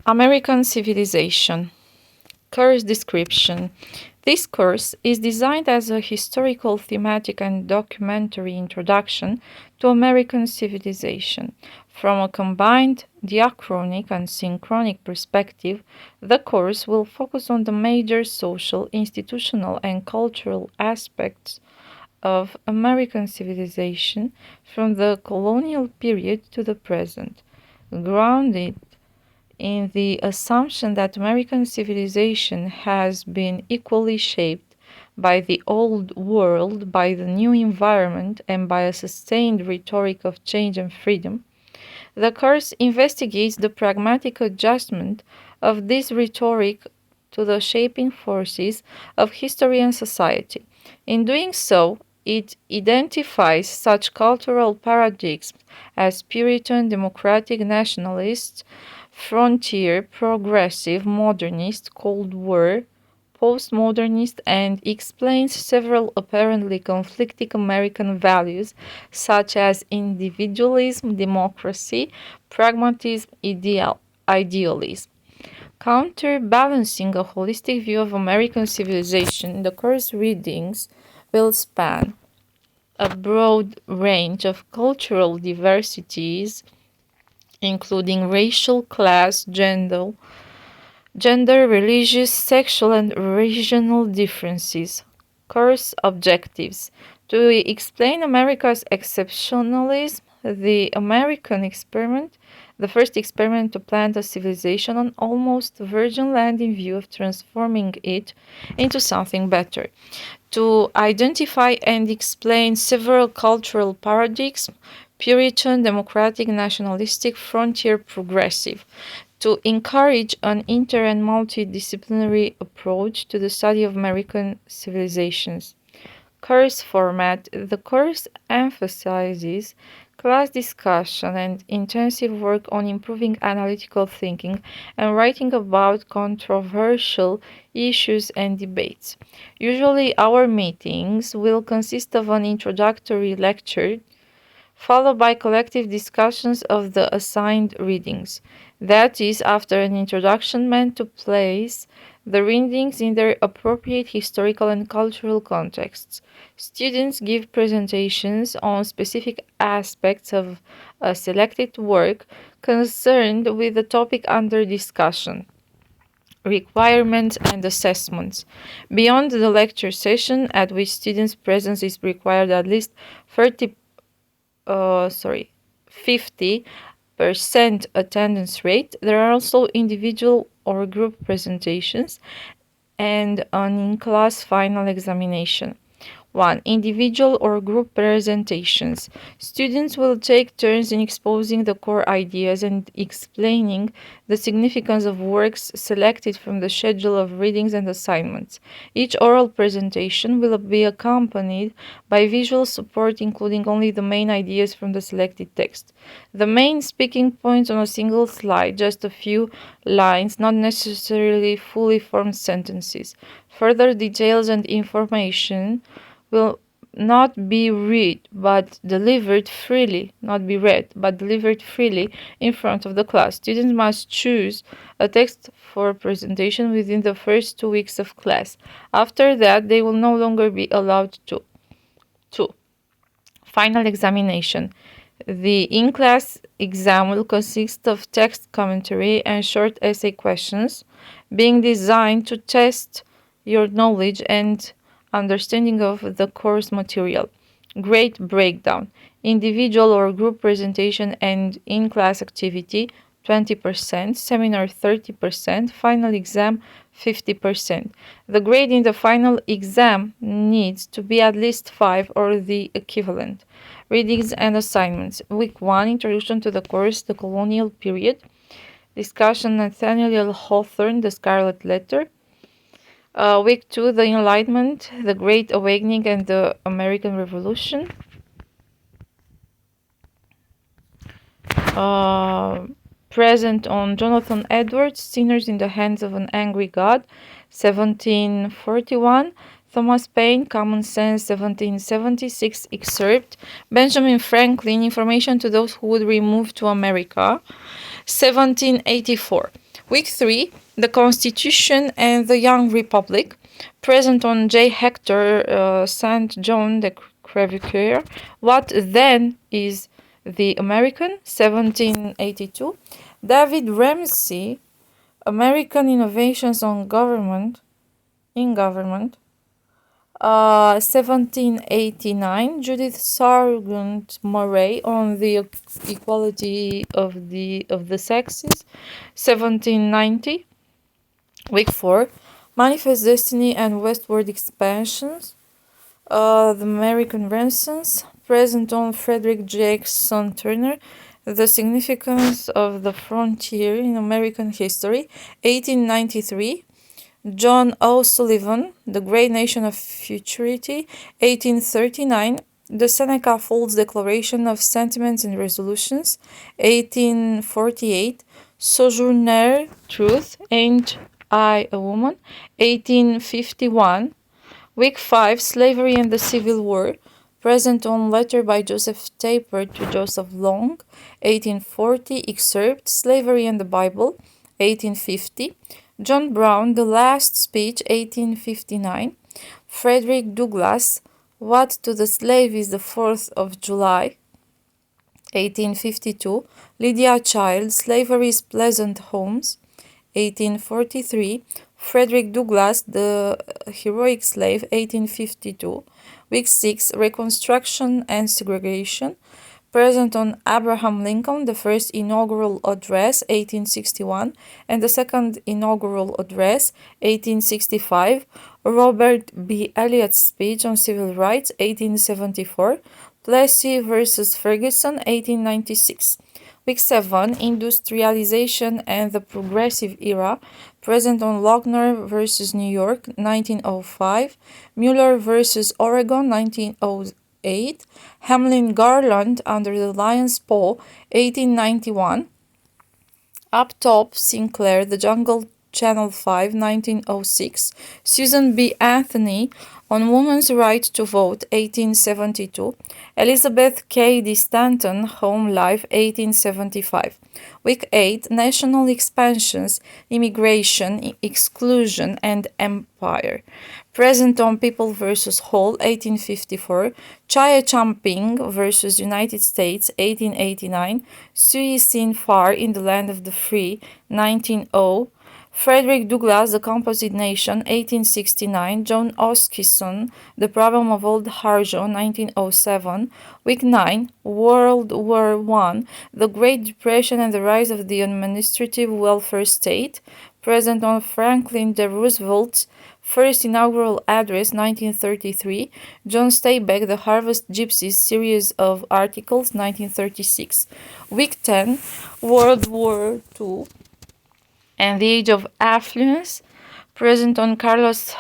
American Civilization. Course description. This course is designed as a historical, thematic, and documentary introduction to American civilization. From a combined diachronic and synchronic perspective, the course will focus on the major social, institutional, and cultural aspects of American civilization from the colonial period to the present, grounded in the assumption that American civilization has been equally shaped by the old world, by the new environment, and by a sustained rhetoric of change and freedom. The course investigates the pragmatic adjustment of this rhetoric to the shaping forces of history and society. In doing so, it identifies such cultural paradigms as Puritan, democratic, nationalist, frontier, progressive, modernist, Cold War, postmodernist, and explains several apparently conflicting American values such as individualism, democracy, pragmatism, idealism. Counterbalancing a holistic view of American civilization, the course readings will span a broad range of cultural diversities, including racial, class, gender, religious, sexual, and regional differences. Course objectives: to explain America's exceptionalism, the American experiment, the first experiment to plant a civilization on almost virgin land in view of transforming it into something better. To identify and explain several cultural paradigms: Puritan, democratic, nationalistic, frontier, progressive. To encourage an inter and multidisciplinary approach to the study of American civilizations. Course format: the course emphasizes class discussion and intensive work on improving analytical thinking and writing about controversial issues and debates. Usually, our meetings will consist of an introductory lecture followed by collective discussions of the assigned readings. That is, after an introduction meant to place the readings in their appropriate historical and cultural contexts. Students give presentations on specific aspects of a selected work concerned with the topic under discussion. Requirements and assessments. Beyond the lecture session, at which students' presence is required at least 50% attendance rate, there are also individual or group presentations and an in-class final examination. 1. Individual or group presentations. Students will take turns in exposing the core ideas and explaining the significance of works selected from the schedule of readings and assignments. Each oral presentation will be accompanied by visual support, including only the main ideas from the selected text. The main speaking points on a single slide, just a few lines, not necessarily fully formed sentences. Further details and information will not be read but delivered freely in front of the class. Students must choose a text for presentation within the first 2 weeks of class. After that, they will no longer be allowed to. 2. Final examination. The in-class exam will consist of text commentary and short essay questions, being designed to test your knowledge and understanding of the course material. Grade breakdown. Individual or group presentation and in-class activity 20%, seminar 30%, final exam 50%. The grade in the final exam needs to be at least 5 or the equivalent. Readings and assignments. Week 1, Introduction to the course, the Colonial Period. Discussion, Nathaniel Hawthorne, The Scarlet Letter. Week 2, the Enlightenment, the Great Awakening, and the American Revolution. Present on Jonathan Edwards, Sinners in the Hands of an Angry God, 1741. Thomas Paine, Common Sense, 1776 excerpt. Benjamin Franklin, Information to Those Who Would Remove to America, 1784. Week 3, the Constitution and the Young Republic, present on J. Hector St. John de Crevecoeur. What then is the American? 1782. David Ramsey, American Innovations on Government, in Government. 1789, Judith Sargent Murray on the equality of the sexes. 1790, Week 4, Manifest Destiny and Westward Expansions. The American Renaissance, present on Frederick Jackson Turner. The Significance of the Frontier in American History. 1893. John O. Sullivan, The Great Nation of Futurity, 1839, The Seneca Falls Declaration of Sentiments and Resolutions, 1848, Sojourner Truth, Ain't I a Woman, 1851, Week 5, Slavery and the Civil War, present on letter by Joseph Taper to Joseph Long, 1840, excerpt, Slavery and the Bible, 1850, John Brown, The Last Speech, 1859. Frederick Douglass, What to the Slave is the 4th of July, 1852. Lydia Child, Slavery's Pleasant Homes, 1843. Frederick Douglass, The Heroic Slave, 1852. Week 6, Reconstruction and Segregation, present on Abraham Lincoln, the first inaugural address, 1861, and the second inaugural address, 1865, Robert B. Elliott's speech on civil rights, 1874, Plessy versus Ferguson, 1896. Week 7, Industrialization and the Progressive Era, present on Lochner versus New York, 1905, Mueller versus Oregon, 1908, Hamlin Garland Under the Lion's Paw, 1891, Up Top Sinclair, The Jungle, Channel 5, 1906, Susan B. Anthony on Women's Right to Vote, 1872, Elizabeth K. D. Stanton, Home Life, 1875. Week 8, National Expansions, Immigration, Exclusion, and Empire, present on People vs. Hall, 1854, Chaya Champing vs. United States, 1889, Sui Sin Far in the Land of the Free, 1900, Frederick Douglass, The Composite Nation, 1869, John Oskison, The Problem of Old Harjo, 1907, Week 9, World War I, The Great Depression and the Rise of the Administrative Welfare State, present on Franklin D. Roosevelt's first inaugural address, 1933, John Steinbeck, The Harvest Gypsies series of articles, 1936. Week 10, World War II and the Age of Affluence, present on Carlos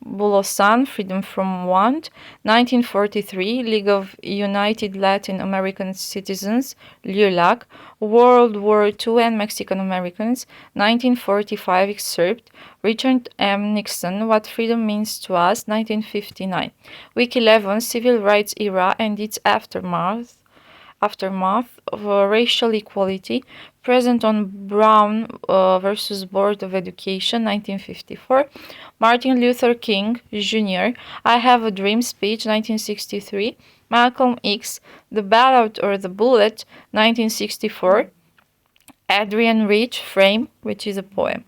Bulosan, Freedom from Want, 1943, League of United Latin American Citizens, LULAC, World War II and Mexican Americans, 1945, excerpt, Richard M. Nixon, What Freedom Means to Us, 1959. Week 11, Civil Rights Era and its aftermath of racial equality, present on Brown versus Board of Education, 1954, Martin Luther King Jr., I Have a Dream speech, 1963, Malcolm X, The Ballot or the Bullet, 1964, Adrian Rich, Frame, which is a poem.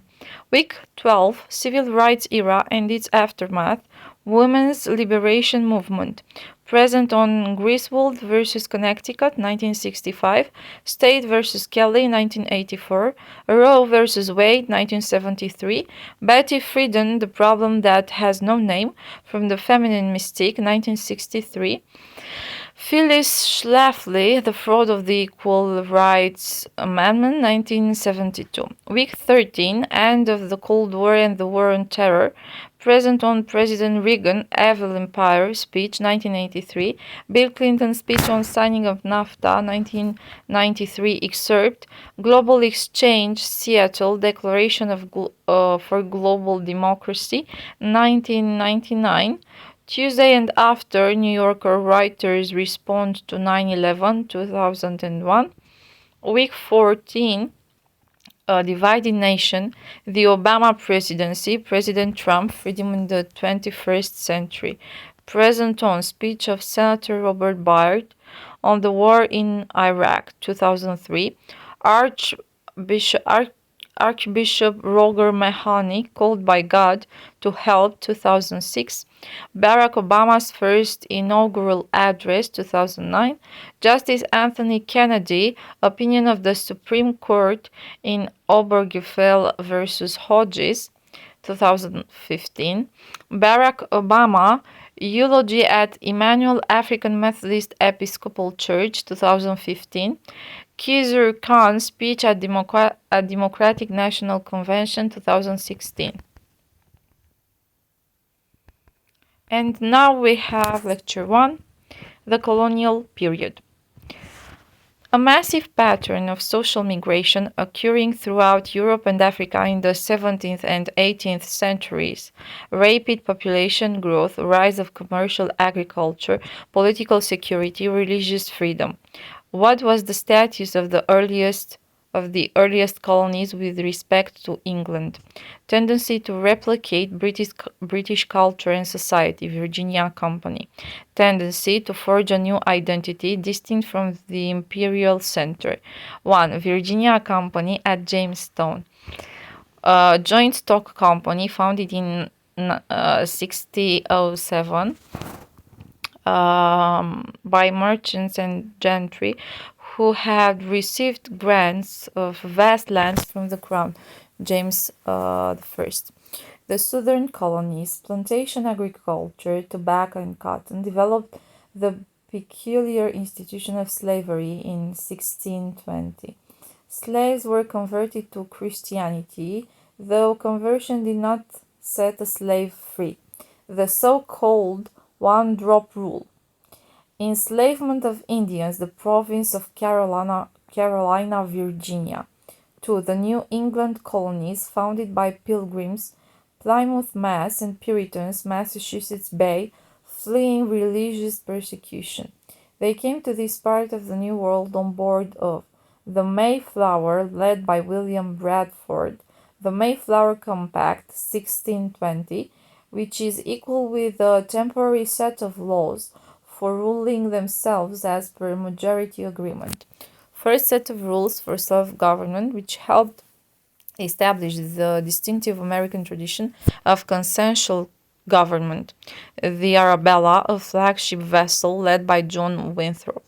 Week 12, Civil Rights Era and its Aftermath, Women's Liberation Movement, present on Griswold versus Connecticut, 1965, State versus Kelly, 1984, Roe versus Wade, 1973, Betty Friedan, The Problem That Has No Name, From the Feminine Mystique, 1963, Phyllis Schlafly, The Fraud of the Equal Rights Amendment, 1972. Week 13, End of the Cold War and the War on Terror, present on President Reagan, Evil Empire speech, 1983, Bill Clinton speech on signing of NAFTA, 1993, excerpt, Global Exchange, Seattle, Declaration for Global Democracy, 1999, Tuesday and After, New Yorker writers respond to 9/11, 2001. Week 14, a divided nation, the Obama presidency, President Trump, freedom in the 21st century, present on speech of Senator Robert Byrd on the war in Iraq, 2003, Archbishop Roger Mahony, called by God to help, 2006, Barack Obama's first inaugural address, 2009, Justice Anthony Kennedy, opinion of the Supreme Court in Obergefell versus Hodges, 2015, Barack Obama, eulogy at Emmanuel African Methodist Episcopal Church, 2015, Khizr Khan's speech at Democratic National Convention, 2016. And now we have Lecture 1, the Colonial Period. A massive pattern of social migration occurring throughout Europe and Africa in the 17th and 18th centuries, rapid population growth, rise of commercial agriculture, political security, religious freedom. What was the status of the earliest colonies with respect to England? Tendency to replicate British culture and society, Virginia Company. Tendency to forge a new identity distinct from the imperial center. 1. Virginia Company at Jamestown. A joint stock company founded in 1607 by merchants and gentry who had received grants of vast lands from the crown, James I. The southern colonies, plantation agriculture, tobacco and cotton, developed the peculiar institution of slavery in 1620. Slaves were converted to Christianity, though conversion did not set a slave free. The so-called one-drop rule. Enslavement of Indians, the province of Carolina, Virginia. 2. The New England colonies, founded by Pilgrims, Plymouth, Mass., and Puritans, Massachusetts Bay, fleeing religious persecution. They came to this part of the New World on board of the Mayflower, led by William Bradford, the Mayflower Compact, 1620, which is equal with a temporary set of laws for ruling themselves as per majority agreement. First set of rules for self-government, which helped establish the distinctive American tradition of consensual government. The Arabella, a flagship vessel led by John Winthrop.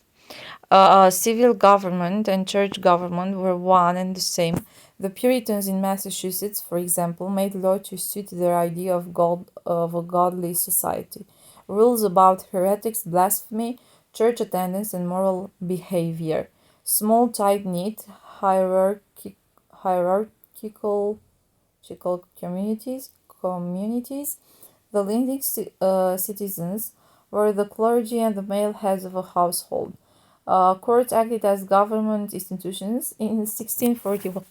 Civil government and church government were one and the same. The Puritans in Massachusetts, for example, made law to suit their idea of a godly society. Rules about heretics, blasphemy, church attendance, and moral behavior. Small, tight-knit, hierarchical communities. The leading citizens were the clergy and the male heads of a household. Courts acted as government institutions. In 1641,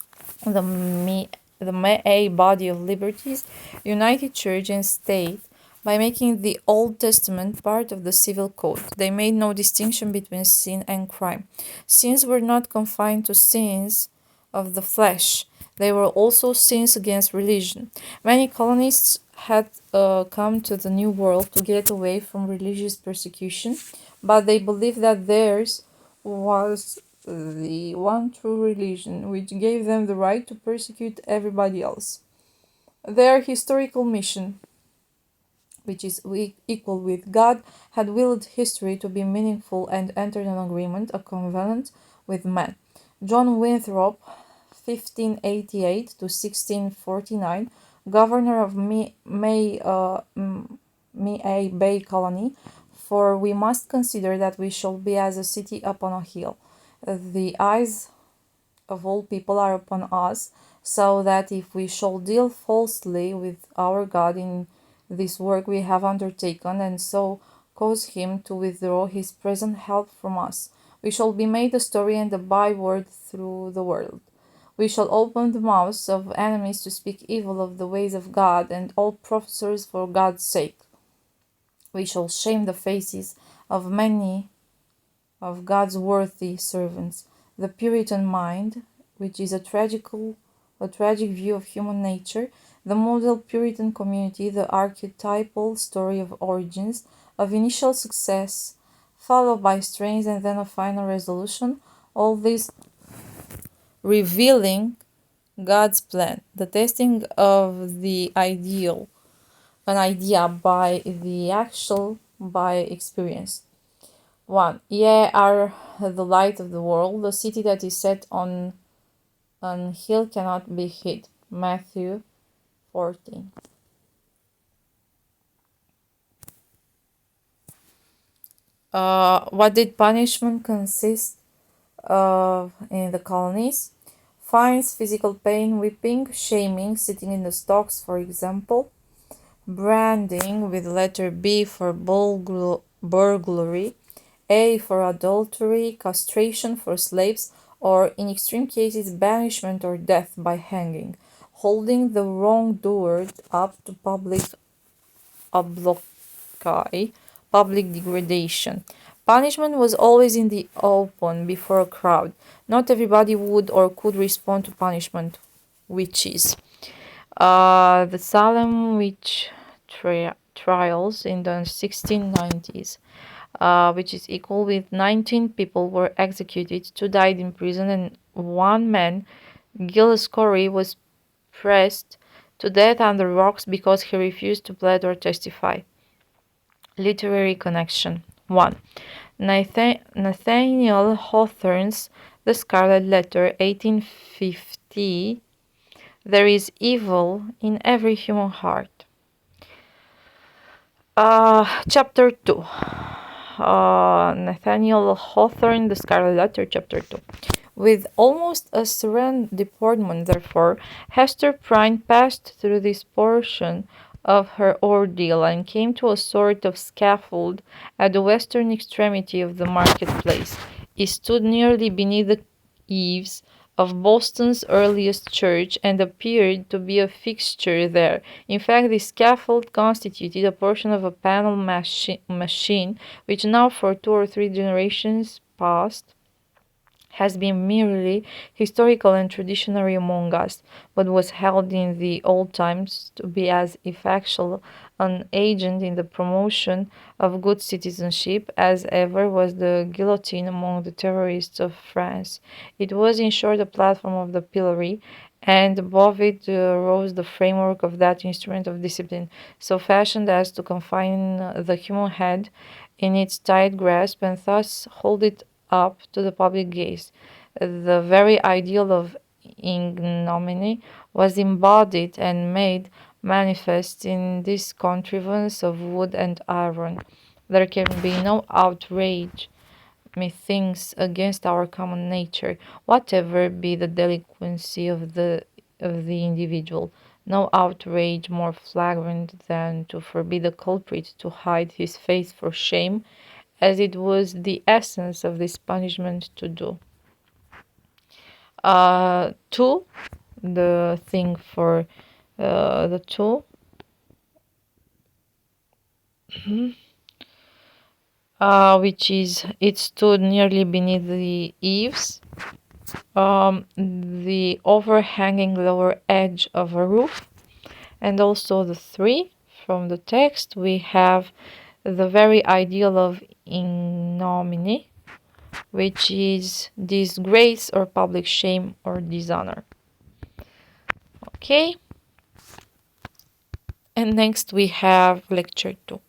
the May body of liberties united church and state by making the Old Testament part of the civil code. They made no distinction between sin and crime. Sins were not confined to sins of the flesh. They were also sins against religion. Many colonists had come to the New World to get away from religious persecution, but they believed that theirs was the one true religion, which gave them the right to persecute everybody else. Their historical mission, which is equal with God, had willed history to be meaningful and entered an agreement, a covenant with man. John Winthrop, 1588 to 1649, governor of May Bay Colony, for we must consider that we shall be as a city upon a hill. The eyes of all people are upon us, so that if we shall deal falsely with our God in this work we have undertaken, and so cause him to withdraw his present help from us, we shall be made a story and a byword through the world. We shall open the mouths of enemies to speak evil of the ways of God and all professors for God's sake. We shall shame the faces of many of God's worthy servants. The Puritan mind, which is a tragical a tragic view of human nature, the model Puritan community, the archetypal story of origins, of initial success, followed by strains and then a final resolution, all this revealing God's plan, the testing of the ideal, an idea by the actual, by experience. 1. Ye are the light of the world, the city that is set on an hill cannot be hid. Matthew 14. What did punishment consist of in the colonies? Fines, physical pain, whipping, shaming, sitting in the stocks, for example, branding with letter B for burglary, A for adultery, castration for slaves, or in extreme cases banishment or death by hanging, holding the wrongdoer up to public obloquy, public degradation. Punishment was always in the open before a crowd. Not everybody would or could respond to punishment. Witches. The Salem witch trials in the 1690s, which is equal with 19 people were executed, 2 died in prison, and one man, Gilles Corey, was pressed to death under rocks because he refused to plead or testify. Literary connection. 1. Nathaniel Hawthorne's The Scarlet Letter, 1850. There is evil in every human heart. Chapter 2. Nathaniel Hawthorne, The Scarlet Letter, Chapter 2. With almost a serene deportment, therefore, Hester Prynne passed through this portion of her ordeal and came to a sort of scaffold at the western extremity of the marketplace. It stood nearly beneath the eaves of Boston's earliest church and appeared to be a fixture there. In fact, this scaffold constituted a portion of a panel machine which now for 2 or 3 generations past has been merely historical and traditionary among us, but was held in the old times to be as effectual an agent in the promotion of good citizenship as ever was the guillotine among the terrorists of France. It was, in short, a platform of the pillory, and above it rose the framework of that instrument of discipline, so fashioned as to confine the human head in its tight grasp and thus hold it up to the public gaze. The very ideal of ignominy was embodied and made manifest in this contrivance of wood and iron. There can be no outrage, methinks, against our common nature, whatever be the delinquency of the individual. No outrage more flagrant than to forbid a culprit to hide his face for shame, as it was the essence of this punishment to do. 2. The thing for the 2. Which is, it stood nearly beneath the eaves, the overhanging lower edge of a roof, and also the 3. From the text, we have the very ideal of ignominy, which is disgrace or public shame or dishonor. Okay, and next we have lecture 2.